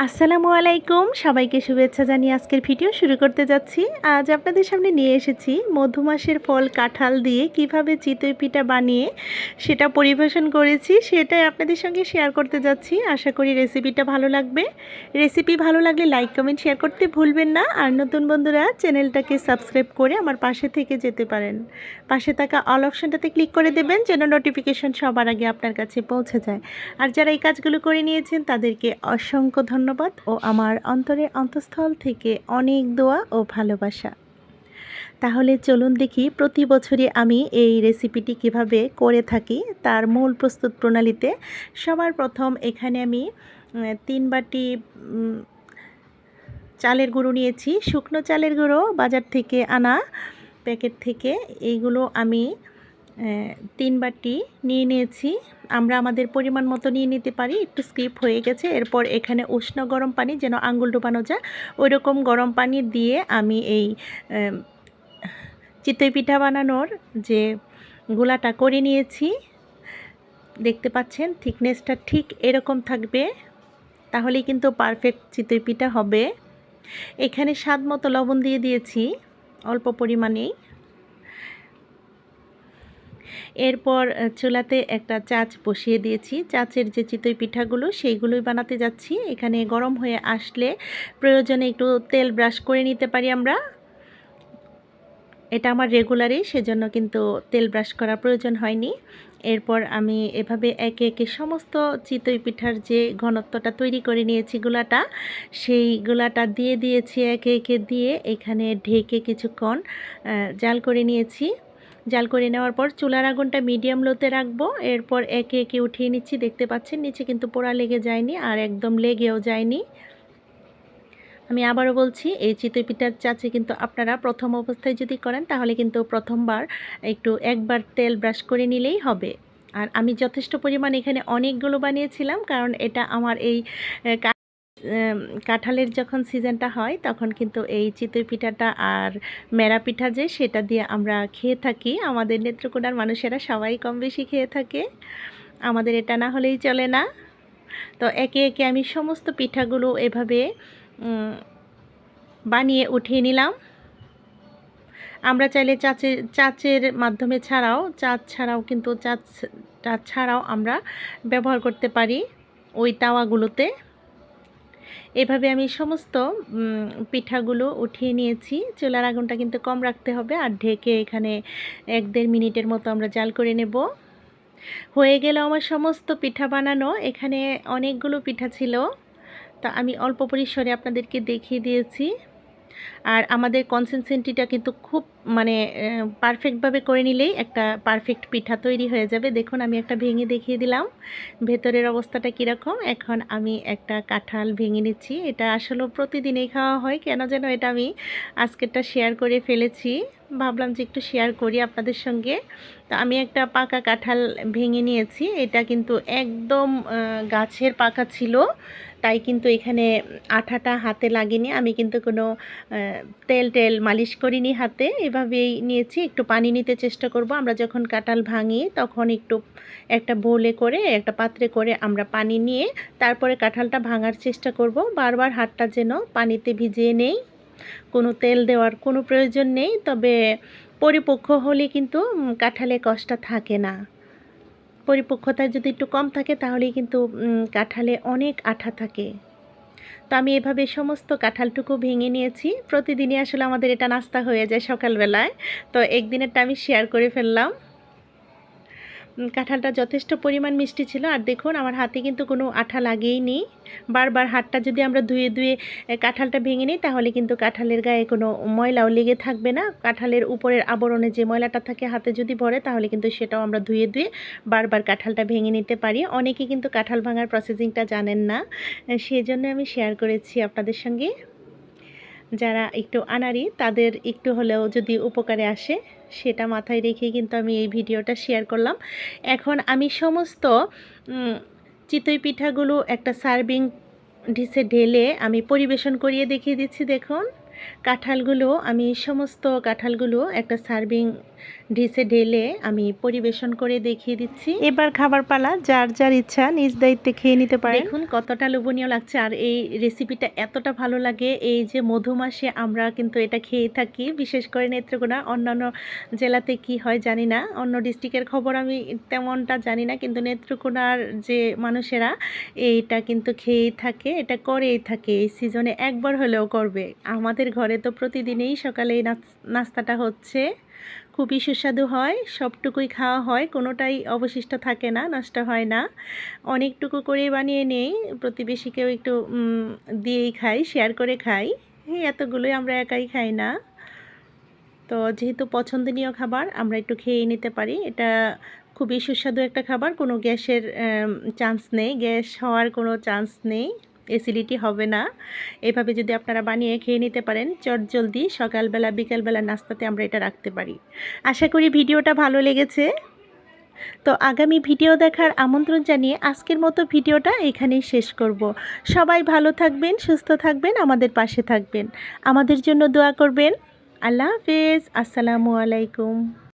আসসালামু আলাইকুম, সবাইকে শুভেচ্ছা জানিয়ে আজকের ভিডিও শুরু করতে যাচ্ছি। আজ আপনাদের সামনে নিয়ে এসেছি মধুমাসের ফল কাঁঠাল দিয়ে কিভাবে চিতই পিঠা বানিয়ে সেটা পরিবেশন করেছি, সেটাই আপনাদের সঙ্গে শেয়ার করতে যাচ্ছি। আশা করি রেসিপিটা ভালো লাগবে। রেসিপি ভালো লাগলে লাইক কমেন্ট শেয়ার করতে ভুলবেন না। আর নতুন বন্ধুরা চ্যানেলটাকে সাবস্ক্রাইব করে আমার পাশে থেকে যেতে পারেন। পাশে থাকা অল অপশনটাতে ক্লিক করে দেবেন যেন নোটিফিকেশন সবার আগে আপনার কাছে পৌঁছে যায়। আর যারা এই কাজগুলো করে নিয়েছেন তাদেরকে অসংখ্য ধন্যবাদ ও আমার অন্তরের অন্তঃস্থল থেকে অনেক দোয়া ও ভালোবাসা। তাহলে চলুন দেখি প্রতি বছরই আমি এই রেসিপিটি কিভাবে করে থাকি তার মূল প্রস্তুত প্রণালীতে। সবার প্রথম এখানে আমি 3 বাটি চালের গুঁড়ো নিয়েছি। শুকনো চালের গুঁড়ো বাজার থেকে আনা প্যাকেট থেকে, এইগুলো আমি 3 বাটি নিয়ে নিয়েছি। আমরা আমাদের পরিমাণ মতো নিয়ে নিতে পারি, একটু স্কিপ হয়ে গেছে। এরপর এখানে উষ্ণ গরম পানি, যেন আঙ্গুল ডোবানো যায় ওই রকম গরম পানি দিয়ে আমি এই চিতই পিঠা বানানোর যে গোলাটা করে নিয়েছি। দেখতে পাচ্ছেন থিকনেসটা ঠিক এরকম থাকবে, তাহলেই কিন্তু পারফেক্ট চিতই পিঠা হবে। এখানে স্বাদ মতো লবণ দিয়ে দিয়েছি অল্প পরিমাণেই। এরপর চুলাতে একটা চাচ বসিয়ে দিয়েছি। চাচের যে চিতই পিঠাগুলো সেইগুলোই বানাতে যাচ্ছি। এখানে গরম হয়ে আসলে প্রয়োজনে একটু তেল ব্রাশ করে নিতে পারি আমরা। এটা আমার রেগুলারই, সেজন্য কিন্তু তেল ব্রাশ করার প্রয়োজন হয়নি। এরপর আমি এভাবে একে একে সমস্ত চিতই পিঠার যে ঘনত্বটা তৈরি করে নিয়েছি গোলাটা, সেই গোলাটা দিয়ে দিয়েছি একে একে দিয়ে এখানে ঢেকে কিছুক্ষণ জাল করে নিয়েছি। জাল করে নেওয়ার পর চুলার আগুনটা মিডিয়াম লোতে রাখবো। এরপর একে একে উঠিয়ে নিচ্ছি। দেখতে পাচ্ছেন নিচে কিন্তু পোড়া লেগে যায়নি আর একদম লেগেও যায়নি। আমি আবারও বলছি, এই চিতই পিঠার চাচে কিন্তু আপনারা প্রথম অবস্থায় যদি করেন তাহলে কিন্তু প্রথমবার একবার তেল ব্রাশ করে নিলেই হবে। আর আমি যথেষ্ট পরিমাণ এখানে অনেকগুলো বানিয়েছিলাম, কারণ এটা আমার এই কাঁঠালের যখন সিজনটা হয় তখন কিন্তু এই চিতই পিঠাটা আর মেরা পিঠা যে সেটা দিয়ে আমরা খেয়ে থাকি। আমাদের নেত্রকোনার মানুষেরা সবাই কম বেশি খেয়ে থাকে, আমাদের এটা না হলেই চলে না। তো একে একে আমি সমস্ত পিঠাগুলো এভাবে বানিয়ে উঠিয়ে নিলাম। আমরা চাইলে চাচের মাধ্যমে চাচ ছাড়াও আমরা ব্যবহার করতে পারি ওই তাওয়াগুলোতে। এভাবে আমি সমস্ত পিঠাগুলো উঠিয়ে নিয়েছি। চুলার আগুনটা কিন্তু কম রাখতে হবে আর ঢেকে এখানে 1-1.5 মিনিটের মতো আমরা জাল করে নেব। হয়ে গেল আমার সমস্ত পিঠা বানানো। এখানে অনেকগুলো পিঠা ছিল, তা আমি অল্প পরিসরে আপনাদেরকে দেখিয়ে দিয়েছি। আর আমাদের কনসিস্টেন্সিটা কিন্তু খুব পারফেক্টভাবে করে নিলেই একটা পারফেক্ট পিঠা তৈরি হয়ে যাবে। দেখুন আমি একটা ভেঙে দেখিয়ে দিলাম ভেতরের অবস্থাটা কীরকম। এখন আমি একটা কাঁঠাল ভেঙে নিচ্ছি। এটা আসলে প্রতিদিনই খাওয়া হয়, কেন যেন এটা আমি আজকেরটা শেয়ার করে ফেলেছি, ভাবলাম যে একটু শেয়ার করি আপনাদের সঙ্গে। তো আমি একটা পাকা কাঁঠাল ভেঙে নিয়েছি। এটা কিন্তু একদম গাছের পাকা ছিল, তাই কিন্তু এখানে আঠাটা হাতে লাগেনি। আমি কিন্তু কোনো তেল মালিশ করিনি হাতে, এভাবেই নিয়েছি। একটু পানি নিতে চেষ্টা করব। আমরা যখন কাঁঠাল ভাঙি তখন একটু একটা বোলে করে একটা পাত্রে করে আমরা পানি নিয়ে তারপরে কাঁঠালটা ভাঙার চেষ্টা করব। বারবার হাতটা যেন পানিতে ভিজিয়ে নেই, কোনো তেল দেওয়ার কোনো প্রয়োজন নেই। তবে পরিপক্ক হলে কিন্তু কাঁঠালে কষ্ট থাকে না। পরিপক্কতা যদি একটু কম থাকে তাহলেই কিন্তু কাঁঠালে অনেক আঠা থাকে। তো আমি এভাবে সমস্ত কাঁঠালটুকু ভেঙে নিয়েছি। প্রতিদিনই আসলে আমাদের এটা নাস্তা হয়ে যায় সকালবেলায়, তো একদিনেরটা আমি শেয়ার করে ফেললাম। কাঁঠালটা যথেষ্ট পরিমাণ মিষ্টি ছিল। আর দেখুন আমার হাতে কিন্তু কোনো আঠা লাগেইনি। বারবার হাতটা যদি আমরা ধুয়ে কাঁঠালটা ভেঙে নিই তাহলে কিন্তু কাঁঠালের গায়ে কোনো ময়লাও লেগে থাকবে না। কাঁঠালের উপরের আবরণে যে ময়লাটা থাকে হাতে যদি ভরে তাহলে কিন্তু সেটাও আমরা ধুয়ে বারবার কাঁঠালটা ভেঙে নিতে পারি। অনেকে কিন্তু কাঁঠাল ভাঙার প্রসেসিংটা জানেন না, সেজন্য আমি শেয়ার করেছি আপনাদের সঙ্গে। যারা একটু আনাড়ি তাদের একটু হলেও যদি উপকারে আসে সেটা মাথায় রেখেই কিন্তু আমি এই ভিডিওটা শেয়ার করলাম। এখন আমি সমস্ত চিতই পিঠাগুলো একটা সার্ভিং ডিশে ঢেলে আমি পরিবেশন করিয়ে দেখিয়ে দিচ্ছি। দেখুন কাঁঠালগুলো আমি সমস্ত কাঁঠালগুলো একটা সার্ভিং ডিশে ঢেলে আমি পরিবেশন করে দেখিয়ে দিচ্ছি। এবার খাবার পালা, যার যার ইচ্ছা নিজ দায়িত্বে খেয়ে নিতে পারে। দেখুন কতটা লোভনীয় লাগছে, আর এই রেসিপিটা এতটা ভালো লাগে। এই যে মধু মাসে আমরা কিন্তু এটা খেয়ে থাকি, বিশেষ করে নেত্রকোনা। অন্যান্য জেলাতে কি হয় জানি না, অন্য ডিস্ট্রিক্টের খবর আমি তেমনটা জানি না, কিন্তু নেত্রকোনার যে মানুষেরা এইটা কিন্তু খেয়েই থাকে, এটা করেই থাকে, এই সিজনে একবার হলেও করবে। আমাদের ঘরে তো প্রতিদিনই সকালে এই নাস্তাটা হচ্ছে, খুবই সুস্বাদু হয়, সবটুকুই খাওয়া হয়, কোনোটাই অবশিষ্ট থাকে না, নষ্ট হয় না। অনেকটুকু করে বানিয়ে নেই, প্রতিবেশীকেও একটু দিয়েই খাই, শেয়ার করে খাই। এতগুলোই আমরা একাই খাই না, তো যেহেতু পছন্দনীয় খাবার আমরা একটু খেয়ে নিতে পারি। এটা খুবই সুস্বাদু একটা খাবার, কোনো গ্যাসের চান্স নেই, গ্যাস হওয়ার কোনো চান্স নেই, অ্যাসিডিটি হবে না। এভাবে যদি আপনারা বানিয়ে খেয়ে নিতে পারেন চটজলদি সকালবেলা বিকালবেলা নাস্তাতে আমরা এটা রাখতে পারি। আশা করি ভিডিওটা ভালো লেগেছে। তো আগামী ভিডিও দেখার আমন্ত্রণ জানিয়ে আজকের মতো ভিডিওটা এখানেই শেষ করব। সবাই ভালো থাকবেন, সুস্থ থাকবেন, আমাদের পাশে থাকবেন, আমাদের জন্য দোয়া করবেন। আল্লাহ হাফেজ, আসসালামু আলাইকুম।